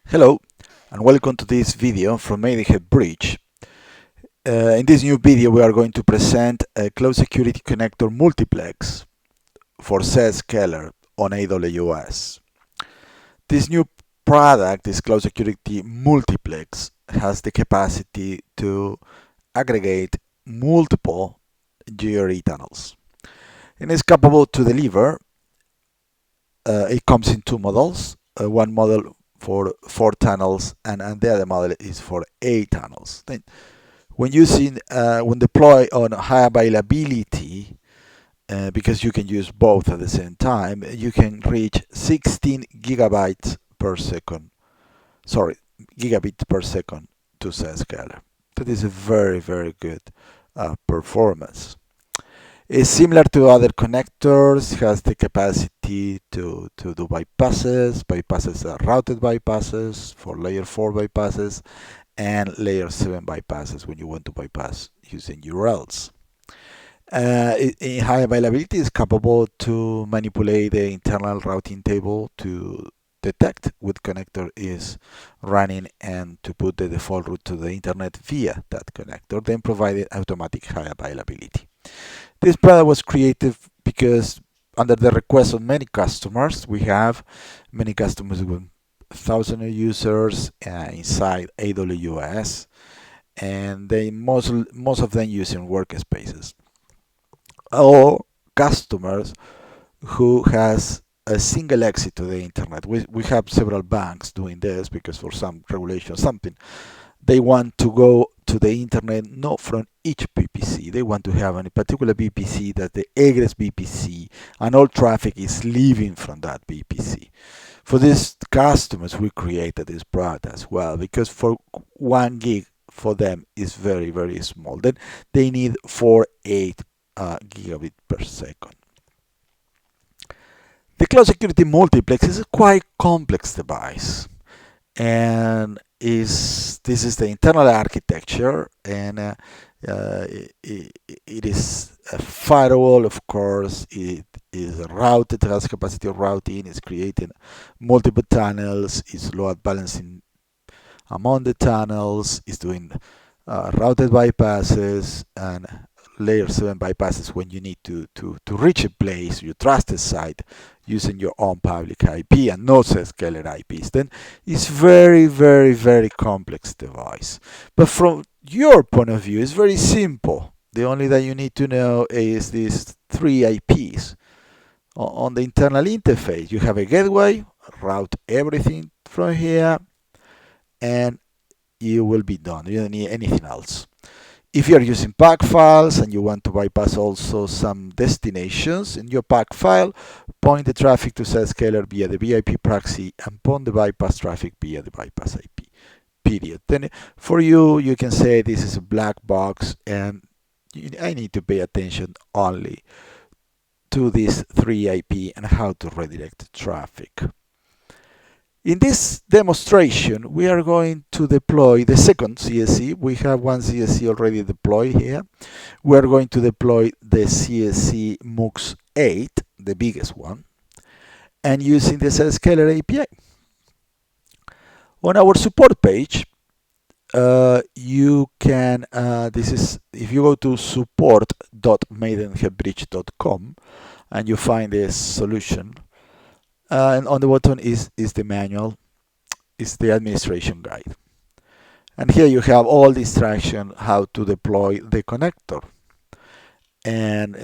Hello and welcome to this video from Maidenhead Bridge. In this new video we are going to present a Cloud Security Connector Multiplex for Zscaler on AWS. This new product, this Cloud Security Multiplex, has the capacity to aggregate multiple GRE tunnels. And is capable to deliver, it comes in two models, one model for 4 tunnels and the other model is for 8 tunnels. Then when deploy on high availability, because you can use both at the same time, you can reach 16 gigabits per second. Gigabit per second to Zscaler. That is a very, very good performance. It's similar to other connectors, has the capacity to do bypasses. Bypasses are routed bypasses for layer 4 bypasses and layer 7 bypasses when you want to bypass using URLs. In high availability, is capable to manipulate the internal routing table to detect what connector is running and to put the default route to the internet via that connector, then provide automatic high availability. This product was created because under the request of many customers, we have many customers with thousands of users inside AWS, and most of them using workspaces. Or customers who has a single exit to the internet. We have several banks doing this because for some regulation something, they want to go to the internet not from each VPC. They want to have a particular VPC that the egress VPC and all traffic is leaving from that VPC. For these customers, we created this product as well because for 1 gig for them is very, very small. Then they need 8 gigabit per second. The Cloud Security Multiplex is a quite complex device, and this is the internal architecture, and it is a firewall, of course. It is routed, it has capacity of routing, it's creating multiple tunnels, it's load balancing among the tunnels, it's doing routed bypasses and layer 7 bypasses when you need to reach a place, your trusted site, using your own public IP and no Zscaler IPs. Then it's very, very, very complex device. But from your point of view, it's very simple. The only that you need to know is these 3 IPs. On the internal interface, you have a gateway, route everything from here, and you will be done. You don't need anything else. If you are using pack files and you want to bypass also some destinations in your pack file, point the traffic to Zscaler via the VIP proxy and point the bypass traffic via the bypass IP, period. Then for you can say this is a black box and I need to pay attention only to these 3 IP and how to redirect traffic. In this demonstration, we are going to deploy the second CSC. We have one CSC already deployed here. We are going to deploy the CSC Mux 8, the biggest one, and using the Zscaler API. On our support page, you can, if you go to support.maidenheadbridge.com and you find this solution, and on the bottom is the manual, is the administration guide. And here you have all the instruction how to deploy the connector. And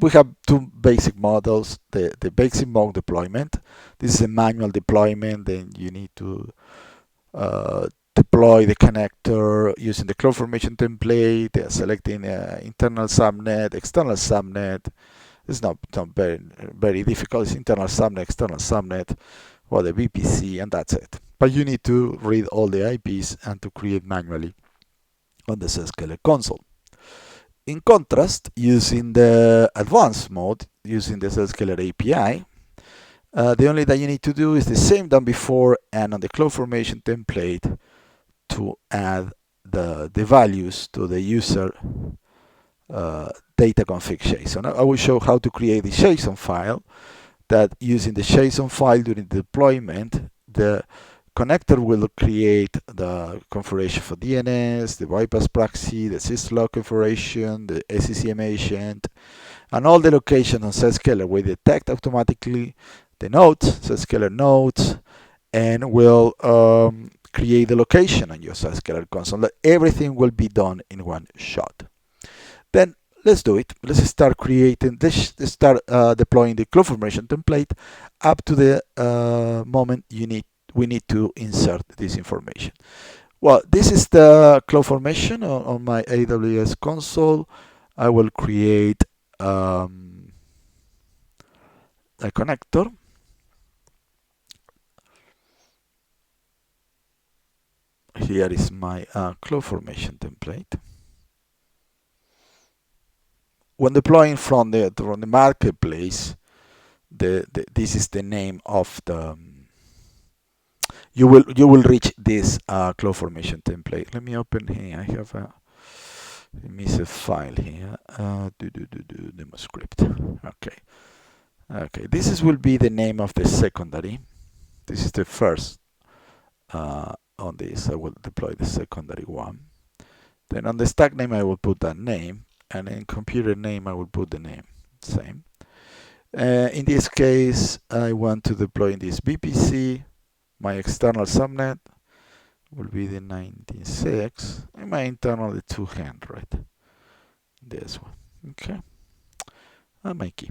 we have 2 basic models, the basic mode deployment. This is a manual deployment, then you need to deploy the connector using the CloudFormation template, selecting internal subnet, external subnet. It's not very, very difficult. It's internal subnet, external subnet, or the VPC, and that's it. But you need to read all the IPs and to create manually on the Zscaler console. In contrast, using the advanced mode, using the Zscaler API, the only that you need to do is the same done before and on the CloudFormation template to add the values to the user data config JSON. I will show how to create the JSON file, that using the JSON file during the deployment, the connector will create the configuration for DNS, the bypass proxy, the syslog configuration, the SCCM agent, and all the locations on Zscaler will detect automatically the nodes, Zscaler nodes, and will create the location on your Zscaler console. Everything will be done in one shot. Then let's do it. Let's start creating this. Start deploying the CloudFormation template up to the moment we need to insert this information. Well, this is the CloudFormation on my AWS console. I will create a connector. Here is my CloudFormation template. When deploying from the marketplace, this is the name of the. You will reach this CloudFormation template. Let me open here. I have a file here. Demo script. Okay. This will be the name of the secondary. This is the first. On this, I will deploy the secondary one. Then on the stack name, I will put that name, and in computer name, I will put the name. Same. In this case, I want to deploy in this VPC. My external subnet will be the 96, and my internal the 200. This one. Okay. And my key.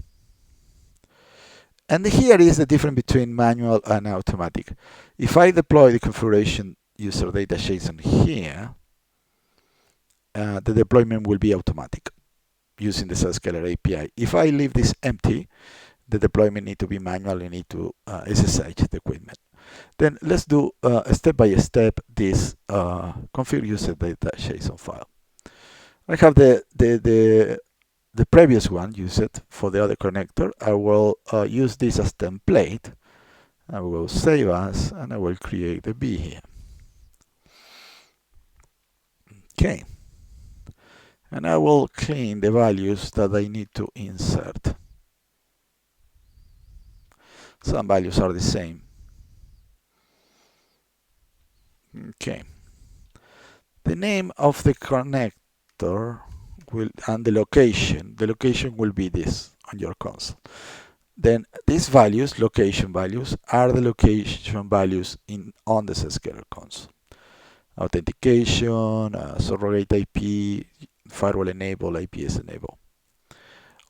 And here is the difference between manual and automatic. If I deploy the configuration user data JSON here, the deployment will be automatic using the Zscaler API. If I leave this empty, the deployment need to be manual. You need to SSH the equipment. Then let's do step by step this configure user data JSON file. I have the previous one used for the other connector. I will use this as template. I will save as, and I will create a B here. Okay. And I will clean the values that I need to insert. Some values are the same. Okay. The name of the connector and the location will be this on your console. Then these values, location values, are the location values on the Zscaler console. Authentication, surrogate IP, firewall enable, IPS enable.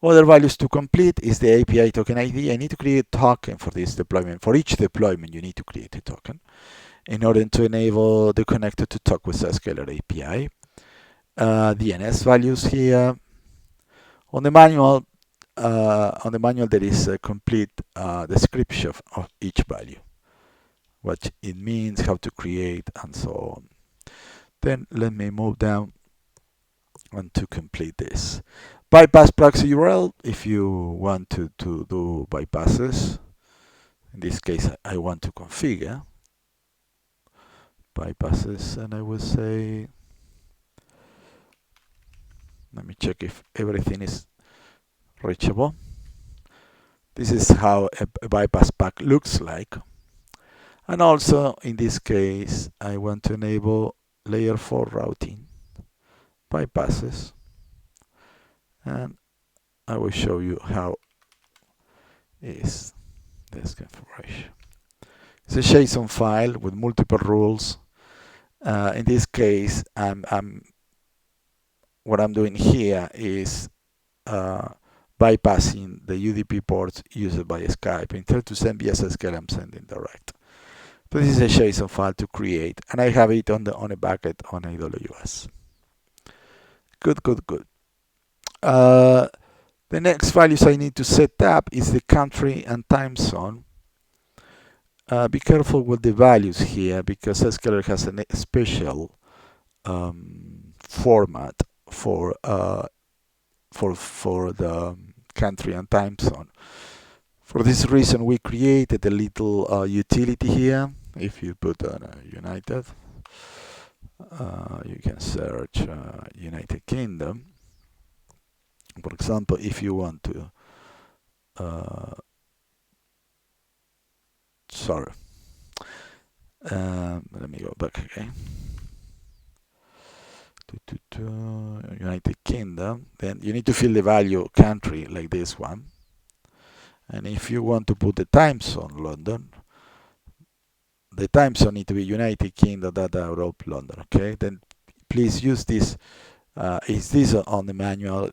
Other values to complete is the API token ID. I need to create a token for this deployment. For each deployment, you need to create a token in order to enable the connector to talk with Zscaler API. DNS values here. On the manual, there is a complete description of each value, what it means, how to create, and so on. Then let me move down and to complete this. Bypass proxy URL, if you want to do bypasses. In this case, I want to configure bypasses, and I will say, let me check if everything is reachable. This is how a bypass pack looks like. And also, in this case, I want to enable layer 4 routing bypasses. And I will show you how is this configuration. It's a JSON file with multiple rules. In this case, what I'm doing here is bypassing the UDP ports used by Skype. Instead to send via Zscaler, I'm sending direct. So this is a JSON file to create, and I have it on a bucket on AWS. Good. The next values I need to set up is the country and time zone. Be careful with the values here because Zscaler has a special format for the country and time zone. For this reason, we created a little utility here. If you put United, you can search United Kingdom. For example, if you want to sorry. Let me go back again. United Kingdom. Then you need to fill the value country like this one. And if you want to put the time zone London, the time zone need to be United Kingdom, data Europe, London. Okay. Then please use this. Is this on the manual?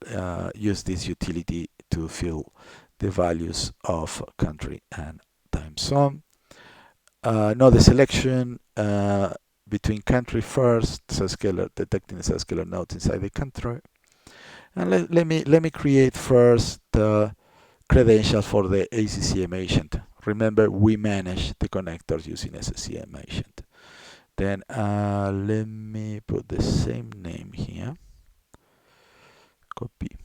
Use this utility to fill the values of country and time zone. Now the selection between country first, Zscaler detecting the Zscaler nodes inside the country, and let me create first the credential for the SCCM agent. Remember, we manage the connectors using SCCM agent. Then let me put the same name here. Copy.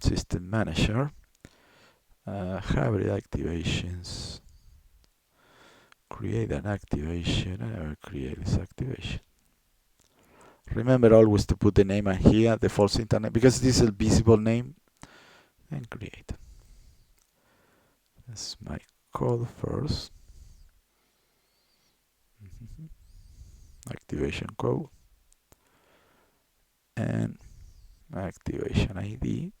System manager. Hybrid activations. Create an activation. I will create this activation. Remember always to put the name here, the false internet, because this is a visible name, and create. That's my code first. Activation code and activation ID.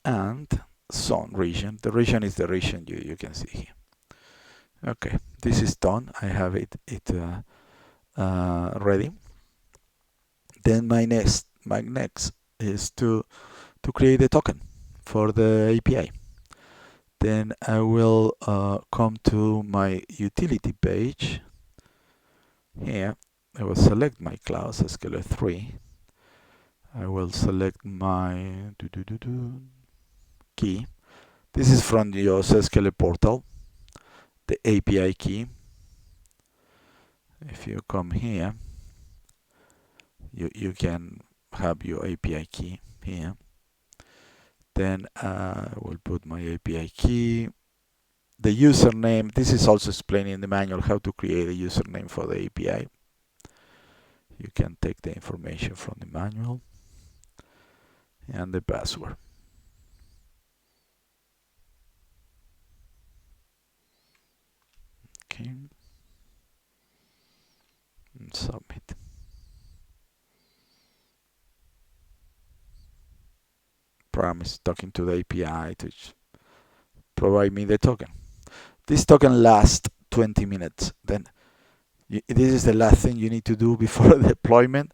And zone region. The region is the region you can see here. Okay, this is done. I have it ready. Then my next is to create a token for the API. Then I will come to my utility page. Here I will select my cloud Zscaler 3. I will select my key. This is from your Zscaler portal, the API key. If you come here, you can have your API key here. Then I will put my API key. The username, this is also explained in the manual how to create a username for the API. You can take the information from the manual. And the password. Okay. And submit. Promise talking to the API to provide me the token. This token lasts 20 minutes. Then this is the last thing you need to do before deployment,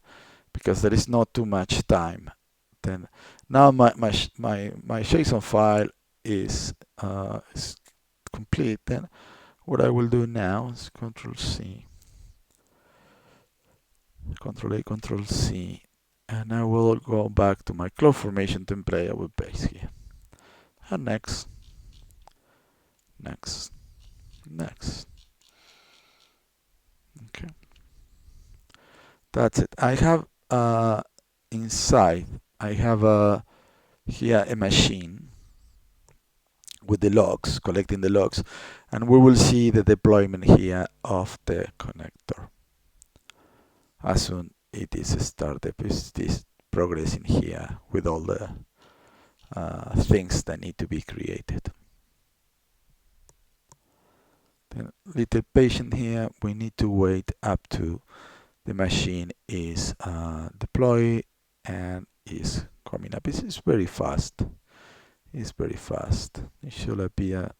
because there is not too much time. Then now my JSON file is complete. Then what I will do now is Control C, Control A, Control C, and I will go back to my CloudFormation template. I will paste here. And next. Okay. That's it. I have inside, I have here a machine with the logs, collecting the logs, and we will see the deployment here of the connector. As soon it is started, it is progressing here with all the things that need to be created. Then little patient here, we need to wait up to the machine is deployed and is coming up. It's very fast. It's very fast. It should appear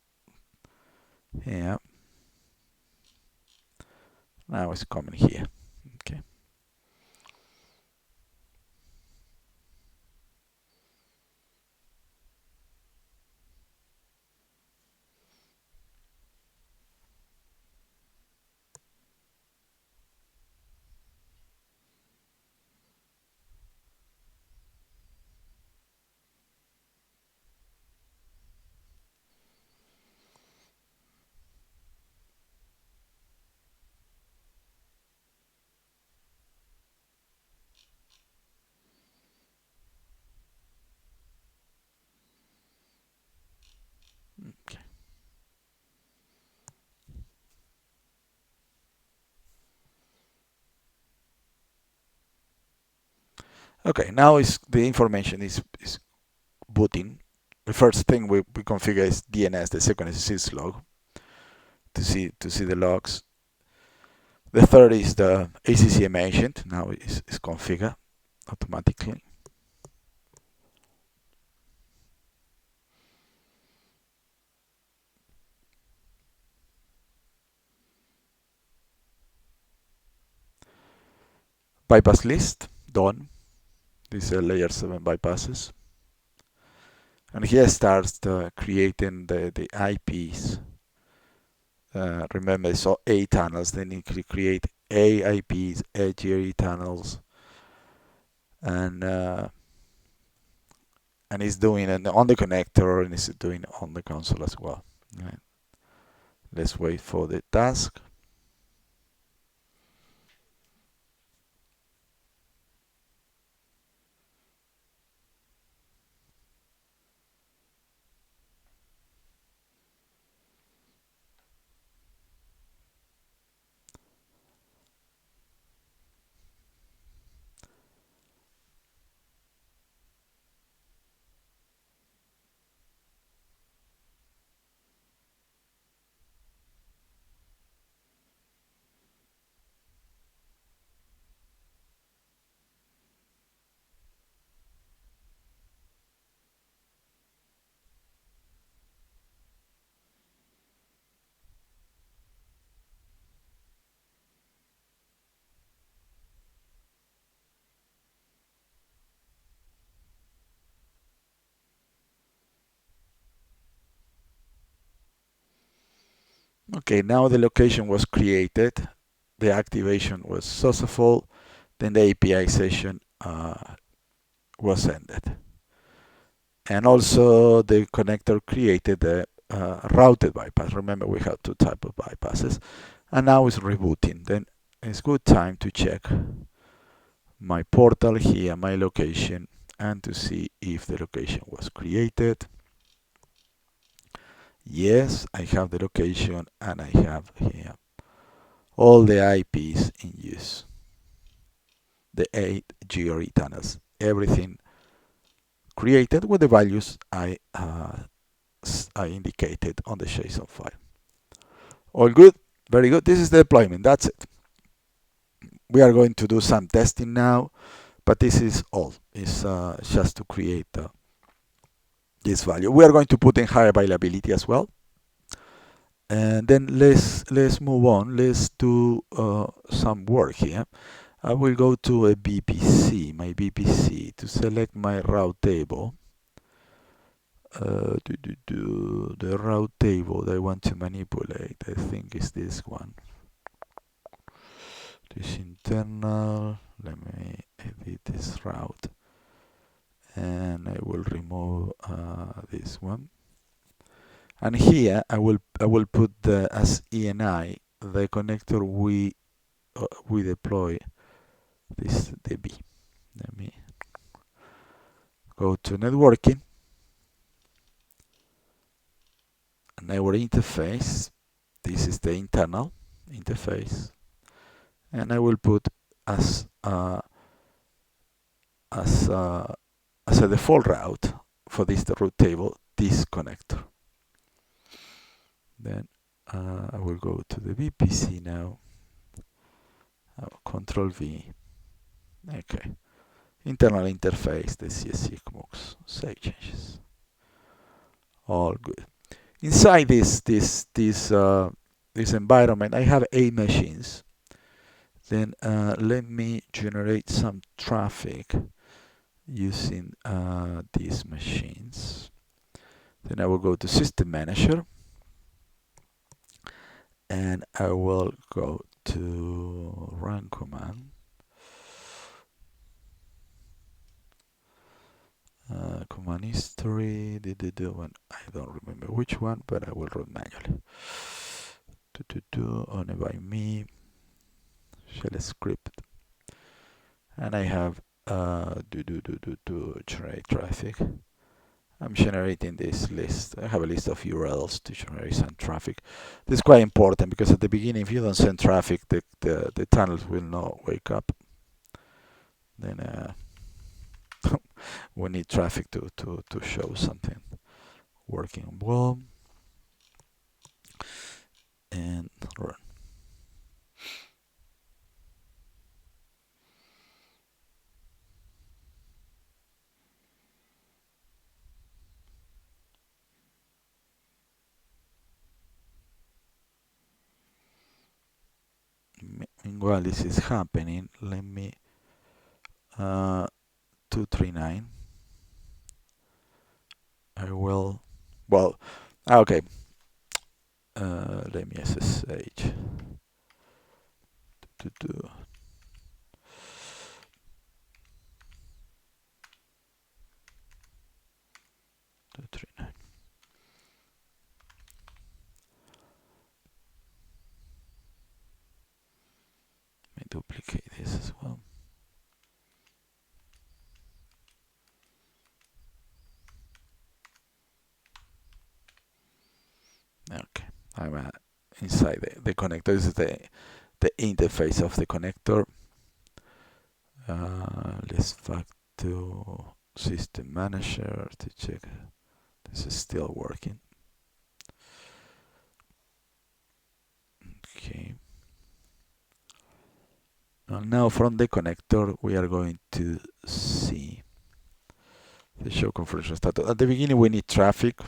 here. Now it's coming here. Okay. Okay, now is the information is booting. The first thing we configure is DNS. The second is syslog to see the logs. The third is the ACCM agent. Now is configured automatically. Bypass list done. These are layer 7 bypasses. And here starts creating the IPs. Remember, so A tunnels. They need to create A IPs, A GRE tunnels, and it's doing it on the connector and it's doing it on the console as well. Right. Let's wait for the task. Okay, now the location was created, the activation was successful, then the API session was ended. And also the connector created the routed bypass. Remember, we have two types of bypasses. And now it's rebooting. Then it's good time to check my portal here, my location, and to see if the location was created. Yes, I have the location and I have here all the IPs in use. The 8 GRE tunnels, everything created with the values I indicated on the JSON file. All good, very good. This is the deployment, that's it. We are going to do some testing now, but this is all. It's just to create this value. We are going to put in high availability as well. And then let's move on. Let's do some work here. I will go to a VPC, my VPC, to select my route table. The route table that I want to manipulate, I think is this one. This internal. Let me edit this route, and I will remove this one. And here I will put as ENI the connector we deploy this DB. Let me go to networking, and our interface. This is the internal interface, and I will put as a default route for this route table this connector. Then I will go to the VPC now. Control V. Okay. Internal interface, the CSC Mux. Save changes. All good. Inside this environment, I have 8 machines. Then let me generate some traffic using these machines. Then I will go to System Manager, and I will go to Run command. Command history, the one, I don't remember which one, but I will run manually. Owned by me, shell script, and I have generate traffic. I'm generating this list. I have a list of URLs to generate some traffic. This is quite important because at the beginning, if you don't send traffic, the tunnels will not wake up. Then we need traffic to show something working well. And run. Meanwhile, this is happening. Let me 239. I will. Well, okay. Let me SSH. 239. Let me duplicate this as well. Okay, I'm inside the connector. This is the interface of the connector. Let's back to System Manager to check this is still working. Okay. And now from the connector, we are going to see the show configuration status. At the beginning, we need traffic,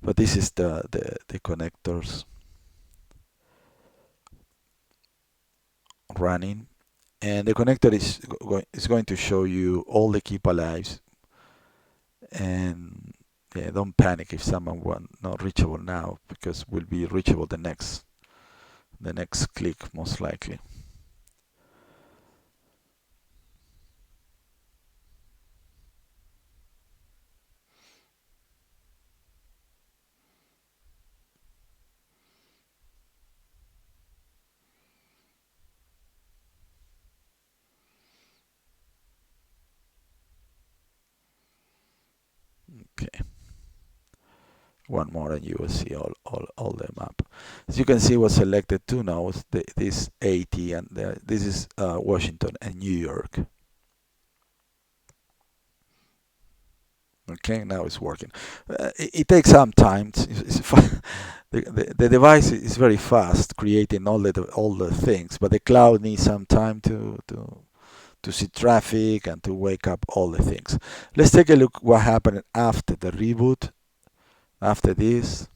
but this is the connectors running, and the connector is going to show you all the keep alives. And yeah, don't panic if someone not reachable now, because will be reachable the next click most likely. Okay. One more and you will see all the map. As you can see, was selected two nodes, this 80 and this is Washington and New York. Okay, now it's working. It takes some time. The device is very fast creating all the things, but the cloud needs some time to see traffic and to wake up all the things. Let's take a look what happened after the reboot. After this,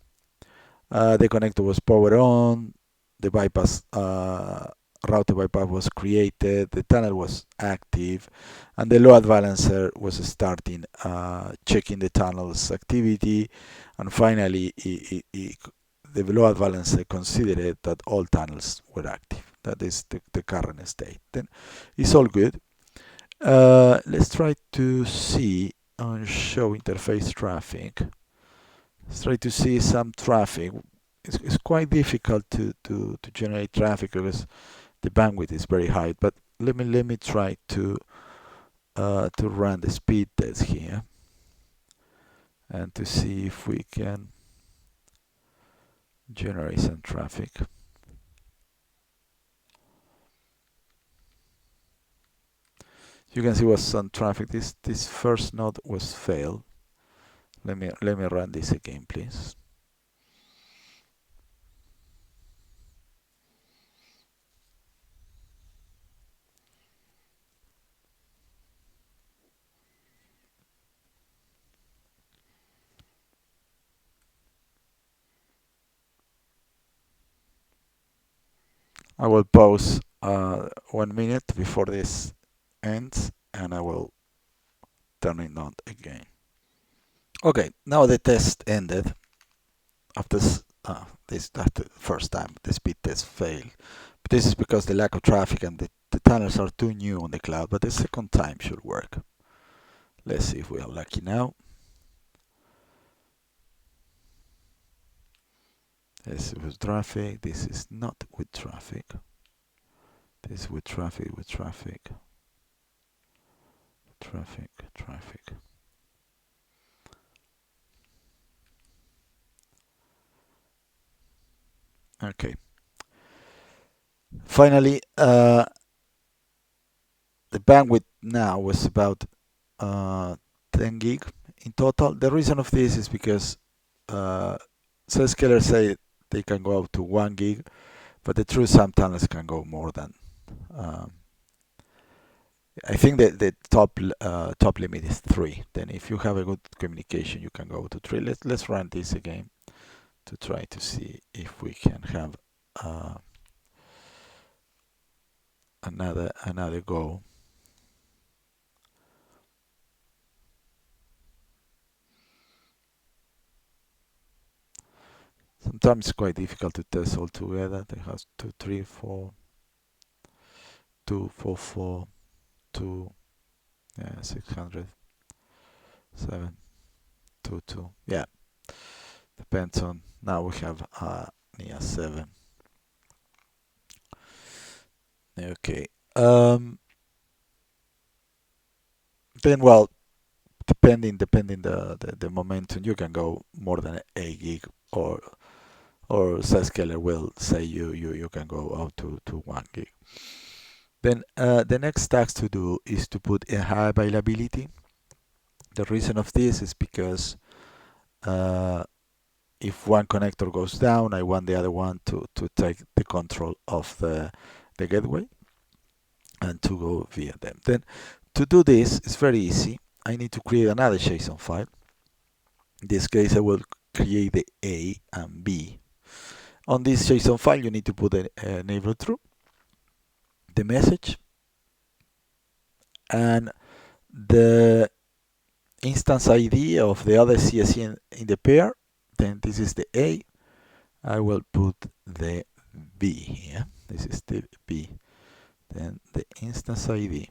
the connector was powered on, the bypass router bypass was created, the tunnel was active, and the load balancer was starting checking the tunnel's activity, and finally the load balancer considered that all tunnels were active. That is the current state. Then it's all good. Let's try to see on show interface traffic. Let's try to see some traffic. It's quite difficult to generate traffic because the bandwidth is very high. But let me try to run the speed test here and to see if we can generate some traffic. You can see what's some traffic. This first node was failed. Let me run this again, please. I will pause 1 minute before this ends, and I will turn it on again. Okay, now the test ended. After that's the first time the speed test failed. But this is because the lack of traffic and the tunnels are too new on the cloud, but the second time should work. Let's see if we are lucky now. This is with traffic, this is not with traffic. This is with traffic, traffic. Okay. Finally, the bandwidth now was about 10 gig in total. The reason of this is because Zscaler say they can go up to 1 gig, but the truth, some tunnels can go more than. I think that the top limit is 3. Then if you have a good communication, you can go to 3. Let's run this again to try to see if we can have another go. Sometimes it's quite difficult to test all together. They have 2, 3, 4, 2, 4, 4, 2, 600, 7, 2, 2. Yeah, depends on. Now we have near 7. Okay. Then, well, depending the momentum, you can go more than 8 gig, or Zscaler will say you can go up to 1 gig. Then the next task to do is to put a high availability. The reason of this is because if one connector goes down, I want the other one to take the control of the gateway and to go via them. Then to do this, it's very easy. I need to create another JSON file. In this case, I will create the A and B. On this JSON file, you need to put a neighbor true, the message, and the instance ID of the other CSC in the pair. Then this is the A. I will put the B here. This is the B. Then the instance ID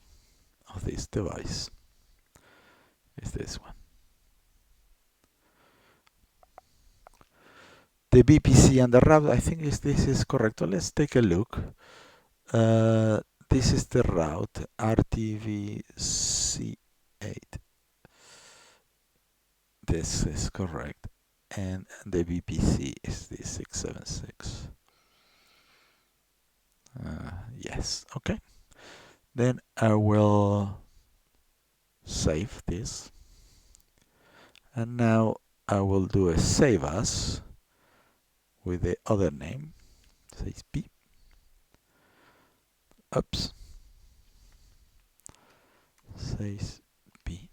of this device is this one. The VPC and the route, I think this is correct. So let's take a look. This is the route RTVC8. This is correct. And the VPC is the 676. Yes, okay. Then I will save this. And now I will do a save as with the other name. Says B. Oops. Says B.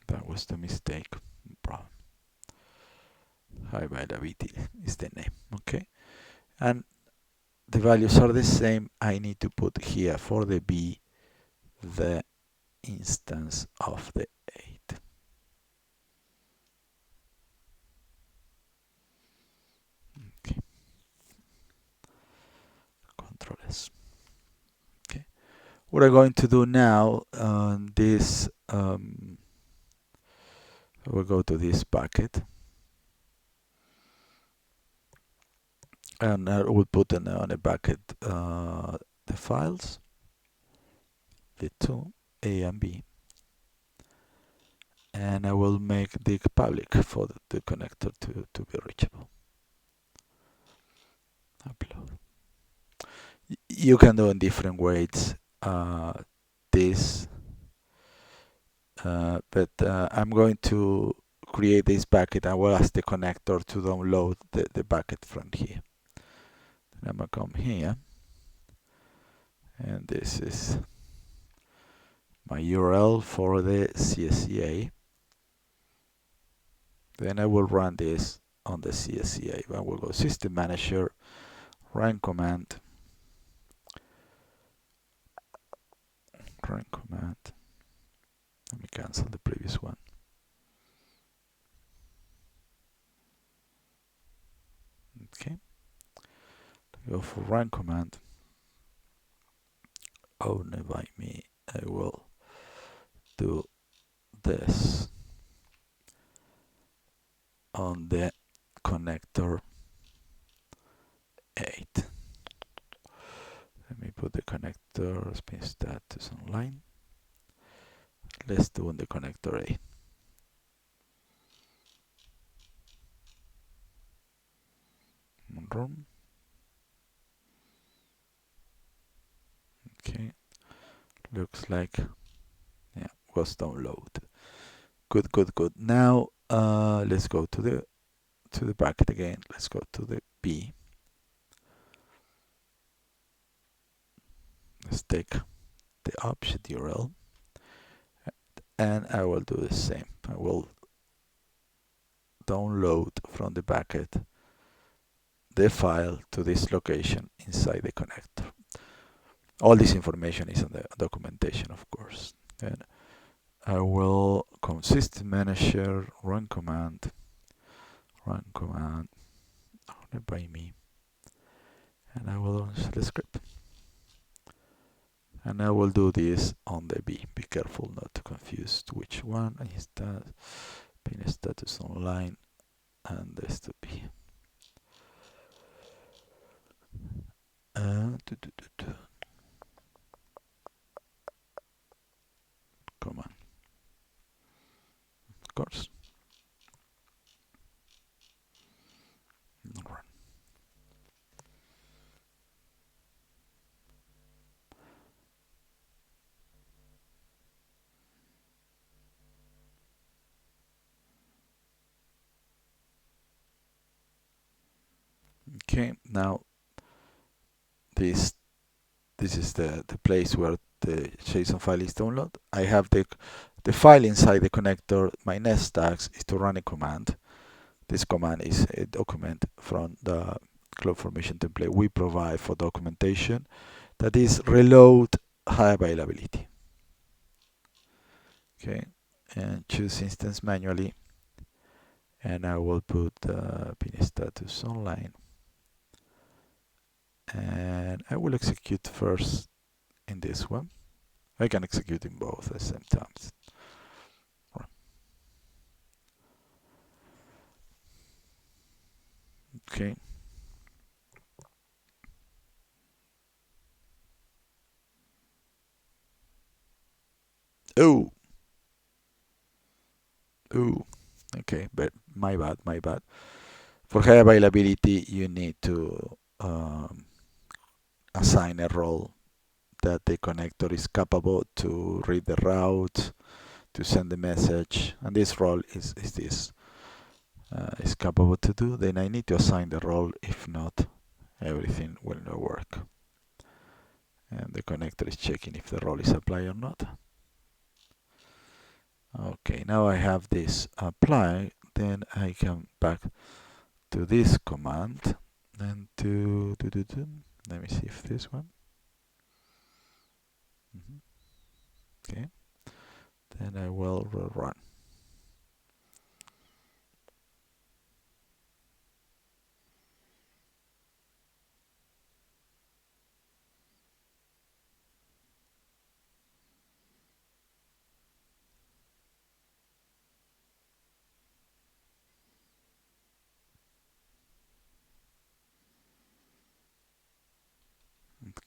That was the mistake. Problem. High availability is the name. Okay. And the values are the same. I need to put here for the B the instance of the 8. Okay. Control S. Okay. What I'm going to do now on this, we'll go to this bucket, and I will put on a bucket the files, the two, A and B, and I will make the public for the connector to be reachable. Upload. You can do in different ways this, but I'm going to create this bucket. I will ask the connector to download the bucket from here. Then I'm going to come here, and this is my URL for the CSCA. Then I will run this on the CSCA. I will go System Manager, run command, Let me cancel the previous one. Okay. Go for run command. Owned by me. I will do this on the connector 8. Let me put the connector spin status online. Let's do on the connector A. Run. Okay, looks like was download. Good, good, good. Now let's go to the bracket again. Let's go to the B. Let's take the object URL, and I will do the same. I will download from the bucket the file to this location inside the connector. All this information is on the documentation, of course. And I will come system manager, run command by me, and I will launch the script. And I will do this on the B. Be careful not to confuse which one is that. Pin status online, and this to B. Command, of course. Run. Okay, now this is the place where the JSON file is downloaded. I have the file inside the connector. My next task is to run a command. This command is a document from the CloudFormation template we provide for documentation, that is reload high availability. Okay, and choose instance manually, and I will put pin status online, and I will execute first in this one. I can execute in both at the same time. Okay. Oh. Okay, but my bad. For high availability, you need to assign a role that the connector is capable to read the route, to send the message, and this role is capable to do. Then I need to assign the role. If not, everything will not work. And the connector is checking if the role is applied or not. Okay, now I have this apply. Then I come back to this command and let me see if this one. Okay, then I will run.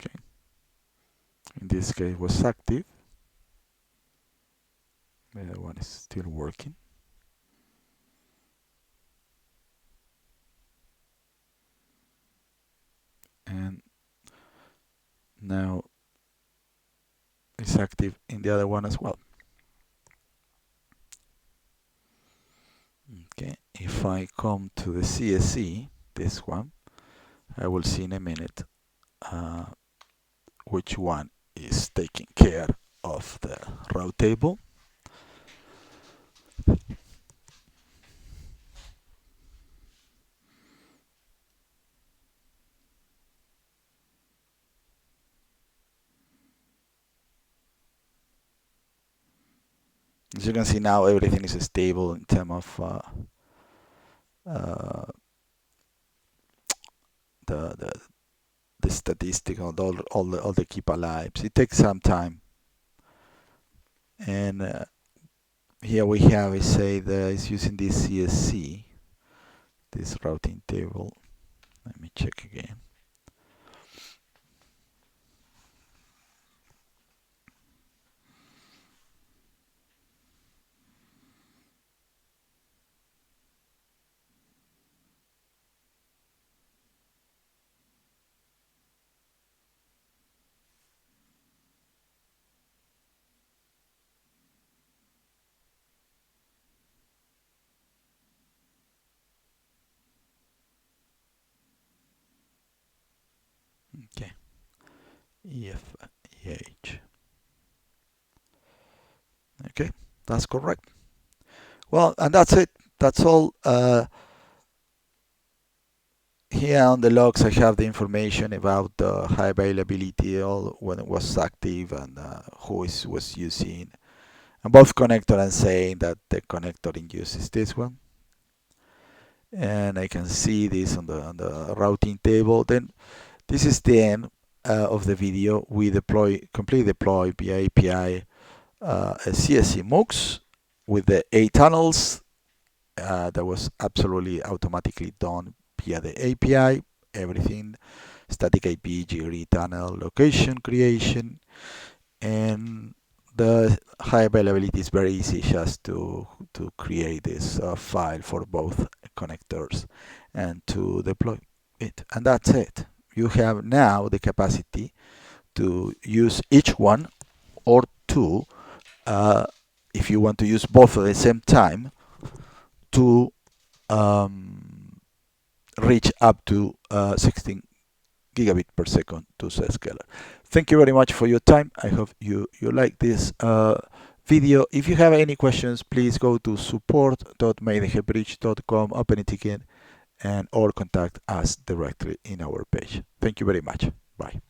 Okay, in this case was active. The other one is still working. And now it's active in the other one as well. Okay, if I come to the CSC, this one, I will see in a minute which one is taking care of the route table. As you can see now, everything is stable in terms of the statistic of all the keep alives. It takes some time, and here we have it say that it's using this CSC, this routing table. Let me check again. Okay, EFEH. Okay, that's correct. Well, and that's it. That's all. Here on the logs, I have the information about the high availability, all when it was active, and was using, and both connector and saying that the connector in use is this one. And I can see this on the routing table. Then this is the end of the video. We completely deploy via API a CSC Mux with the 8 tunnels that was absolutely automatically done via the API. Everything, static IP, GRE tunnel, location creation, and the high availability is very easy just to create this file for both connectors and to deploy it. And that's it. You have now the capacity to use each one or two if you want to use both at the same time to reach up to 16 gigabit per second to Zscaler. Thank you very much for your time. I hope you like this video. If you have any questions, please go to support.maydehebridge.com, open a ticket, and or contact us directly in our page. Thank you very much. Bye.